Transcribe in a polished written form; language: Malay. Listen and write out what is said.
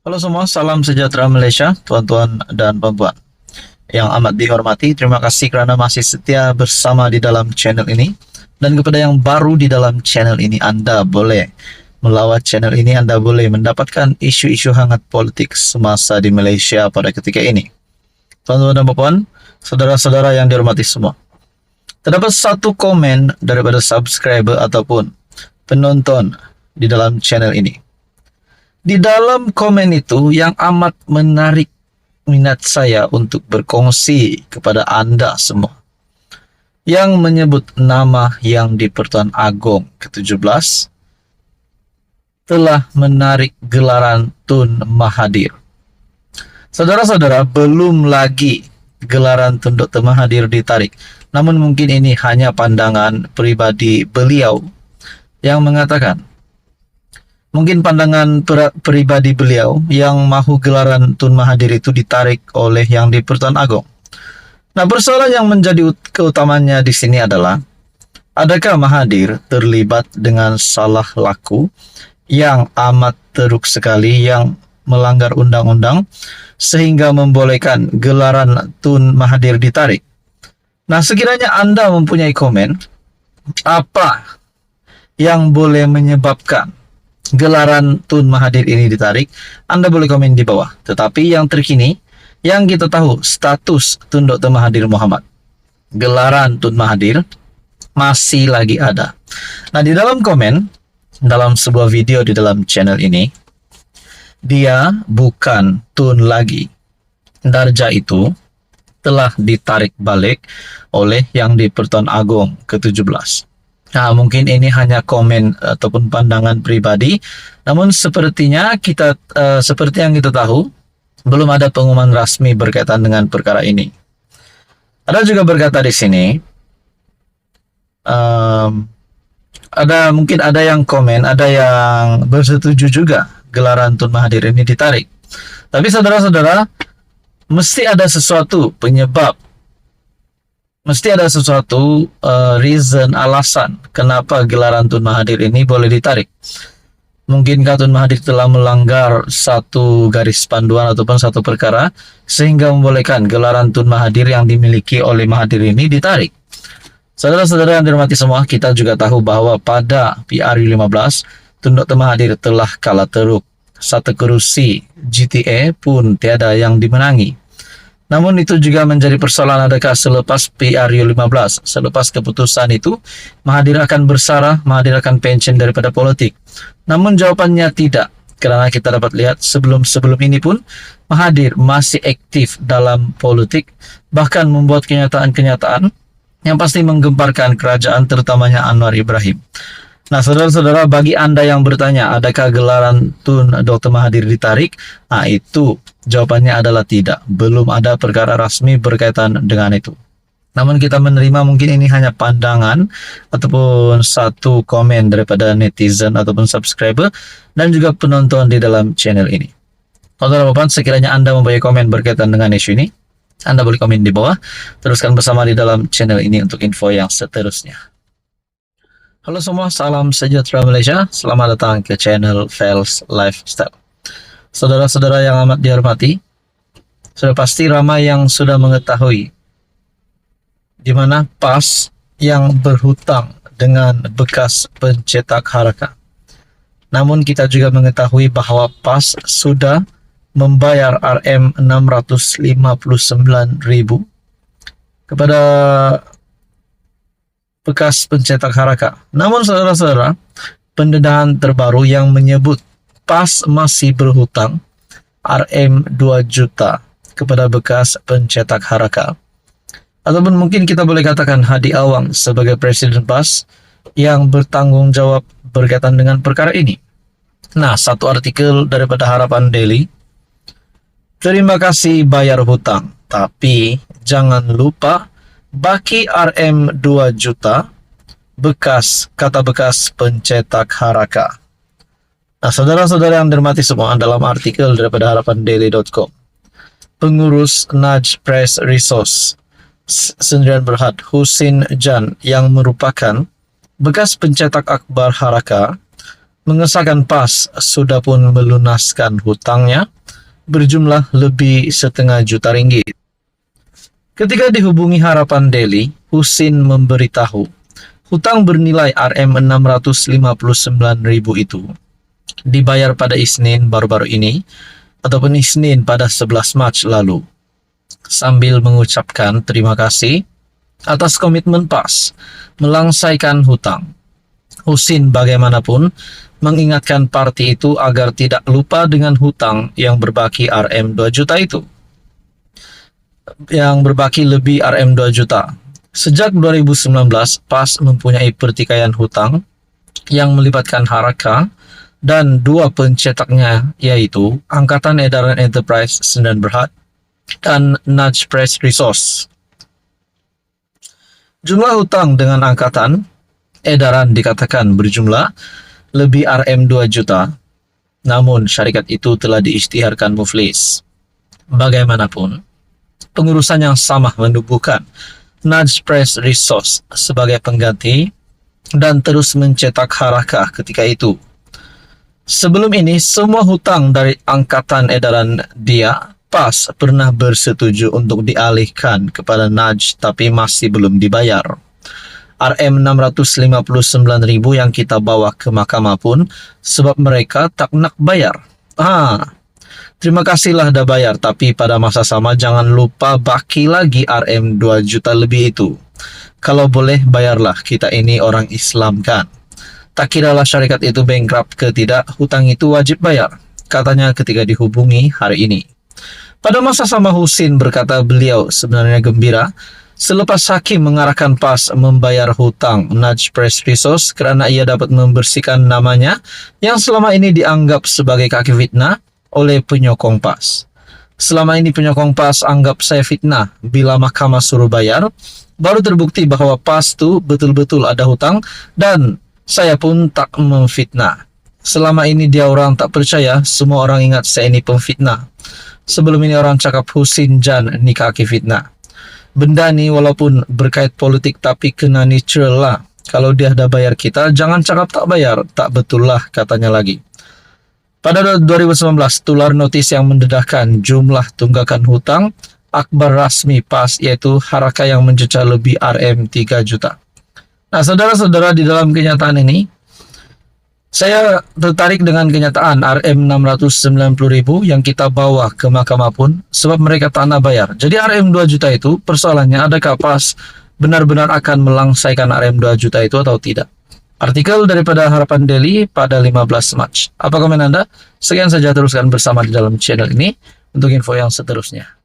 Halo semua, salam sejahtera Malaysia, tuan-tuan dan puan-puan. Yang amat dihormati, terima kasih kerana masih setia bersama di dalam channel ini. Dan kepada yang baru di dalam channel ini, anda boleh melawat channel ini, anda boleh mendapatkan isu-isu hangat politik semasa di Malaysia pada ketika ini. Tuan-tuan dan puan-puan, saudara-saudara yang dihormati semua. Terdapat satu komen daripada subscriber ataupun penonton di dalam channel ini. Di dalam komen itu yang amat menarik minat saya untuk berkongsi kepada anda semua. Yang menyebut nama Yang di-Pertuan Agong ke-17 telah menarik gelaran Tun Mahathir. Saudara-saudara, belum lagi gelaran Tun Dr. Mahathir ditarik. Namun mungkin ini hanya pandangan pribadi beliau yang mengatakan, mungkin pandangan pribadi beliau yang mahu gelaran Tun Mahathir itu ditarik oleh Yang di-Pertuan Agong. Nah, persoalan yang menjadi keutamanya di sini adalah, adakah Mahathir terlibat dengan salah laku yang amat teruk sekali yang melanggar undang-undang sehingga membolehkan gelaran Tun Mahathir ditarik? Nah, sekiranya anda mempunyai komen, apa yang boleh menyebabkan gelaran Tun Mahathir ini ditarik, anda boleh komen di bawah. Tetapi yang terkini, yang kita tahu status Tun Dr. Mahathir Mohamad, gelaran Tun Mahathir masih lagi ada. Nah, di dalam komen, dalam sebuah video di dalam channel ini, dia bukan Tun lagi. Darjah itu telah ditarik balik oleh Yang di-Pertuan Agong ke-17. Nah, mungkin ini hanya komen ataupun pandangan pribadi. Namun sepertinya seperti yang kita tahu, belum ada pengumuman rasmi berkaitan dengan perkara ini. Ada juga berkata di sini, mungkin ada yang komen, ada yang bersetuju juga gelaran Tun Mahathir ini ditarik. Tapi saudara-saudara, mesti ada sesuatu penyebab, mesti ada sesuatu reason, alasan kenapa gelaran Tun Mahathir ini boleh ditarik. Mungkinkah Tun Mahathir telah melanggar satu garis panduan ataupun satu perkara sehingga membolehkan gelaran Tun Mahathir yang dimiliki oleh Mahathir ini ditarik? Saudara-saudara yang dihormati semua, kita juga tahu bahwa pada PRU15 Tun Dr. Mahathir telah kalah teruk. Satu kerusi GTA pun tiada yang dimenangi. Namun itu juga menjadi persoalan, adakah selepas PRU15, selepas keputusan itu, Mahathir akan bersarah, Mahathir akan pensiun daripada politik? Namun jawapannya tidak, kerana kita dapat lihat sebelum ini pun, Mahathir masih aktif dalam politik, bahkan membuat kenyataan-kenyataan yang pasti menggemparkan kerajaan, terutamanya Anwar Ibrahim. Nah, saudara-saudara, bagi anda yang bertanya, adakah gelaran Tun Dr. Mahathir ditarik? Nah, itu jawabannya adalah tidak. Belum ada perkara rasmi berkaitan dengan itu. Namun kita menerima mungkin ini hanya pandangan ataupun satu komen daripada netizen ataupun subscriber dan juga penonton di dalam channel ini. Teman-teman, sekiranya anda mempunyai komen berkaitan dengan isu ini, anda boleh komen di bawah. Teruskan bersama di dalam channel ini untuk info yang seterusnya. Halo semua, salam sejahtera Malaysia. Selamat datang ke channel Fels Lifestyle. Saudara-saudara yang amat dihormati, sudah pasti ramai yang sudah mengetahui di mana PAS yang berhutang dengan bekas pencetak Harakah. Namun kita juga mengetahui bahwa PAS sudah membayar RM659.000 kepada bekas pencetak Harakah. Namun saudara-saudara, pendedahan terbaru yang menyebut PAS masih berhutang RM2 juta kepada bekas pencetak Harakah. Ataupun mungkin kita boleh katakan Hadi Awang sebagai Presiden PAS yang bertanggung jawab berkaitan dengan perkara ini. Nah, satu artikel daripada Harapan Daily, terima kasih bayar hutang, tapi jangan lupa baki RM2 juta kata bekas pencetak Harakah. Nah, saudara-saudara yang dihormati semua, dalam artikel daripada harapandaily.com, pengurus Naj Press Resource Sendirian Berhad Husin Jan yang merupakan bekas pencetak akhbar Harakah mengesahkan PAS sudah pun melunaskan hutangnya berjumlah lebih RM500.000. Ketika dihubungi Harapan Daily, Husin memberitahu hutang bernilai RM659.000 itu dibayar pada Isnin baru-baru ini ataupun Isnin pada 11 Mac lalu. Sambil mengucapkan terima kasih atas komitmen PAS melangsaikan hutang, Husin bagaimanapun mengingatkan parti itu agar tidak lupa dengan hutang yang berbaki RM2 juta itu. Yang berbaki lebih RM2 juta. Sejak 2019, PAS mempunyai pertikaian hutang yang melibatkan Harakah dan dua pencetaknya, yaitu Angkatan Edaran Enterprise Sdn Bhd dan Nudge Press Resource. Jumlah hutang dengan Angkatan Edaran dikatakan berjumlah lebih RM2 juta, namun syarikat itu telah diisytiharkan muflis. Bagaimanapun, pengurusan yang sama menubuhkan Nudge Press Resource sebagai pengganti dan terus mencetak Harakah ketika itu. Sebelum ini, semua hutang dari Angkatan Edaran dia, PAS, pernah bersetuju untuk dialihkan kepada Nudge tapi masih belum dibayar. RM659.000 yang kita bawa ke mahkamah pun sebab mereka tak nak bayar. Terima kasihlah dah bayar, tapi pada masa sama jangan lupa baki lagi RM2 juta lebih itu. Kalau boleh bayarlah, kita ini orang Islam kan. Tak kiralah syarikat itu bankrupt ke tidak, hutang itu wajib bayar, katanya ketika dihubungi hari ini. Pada masa sama Husin berkata beliau sebenarnya gembira selepas hakim mengarahkan PAS membayar hutang Nudge Press Resource kerana ia dapat membersihkan namanya yang selama ini dianggap sebagai kaki fitnah oleh penyokong PAS. Selama ini penyokong PAS anggap saya fitnah. Bila mahkamah suruh bayar, baru terbukti bahwa PAS tu betul-betul ada hutang dan saya pun tak memfitnah. Selama ini dia orang tak percaya, semua orang ingat saya ini pemfitnah. Sebelum ini orang cakap Husin Jan ni kaki fitnah. Benda ni walaupun berkait politik tapi kena natural lah. Kalau dia dah bayar kita, jangan cakap tak bayar. Tak betul lah, katanya lagi. Pada 2019, tular notis yang mendedahkan jumlah tunggakan hutang akbar rasmi PAS, yaitu Harakah yang mencecah lebih RM3 juta. Nah, saudara-saudara, di dalam kenyataan ini, saya tertarik dengan kenyataan RM690.000 yang kita bawa ke mahkamah pun sebab mereka tak nak bayar. Jadi RM2 juta itu persoalannya, adakah PAS benar-benar akan melangsaikan RM2 juta itu atau tidak? Artikel daripada Harapan Daily pada 15 Mac. Apa komen Anda? Sekian saja, teruskan bersama di dalam channel ini untuk info yang seterusnya.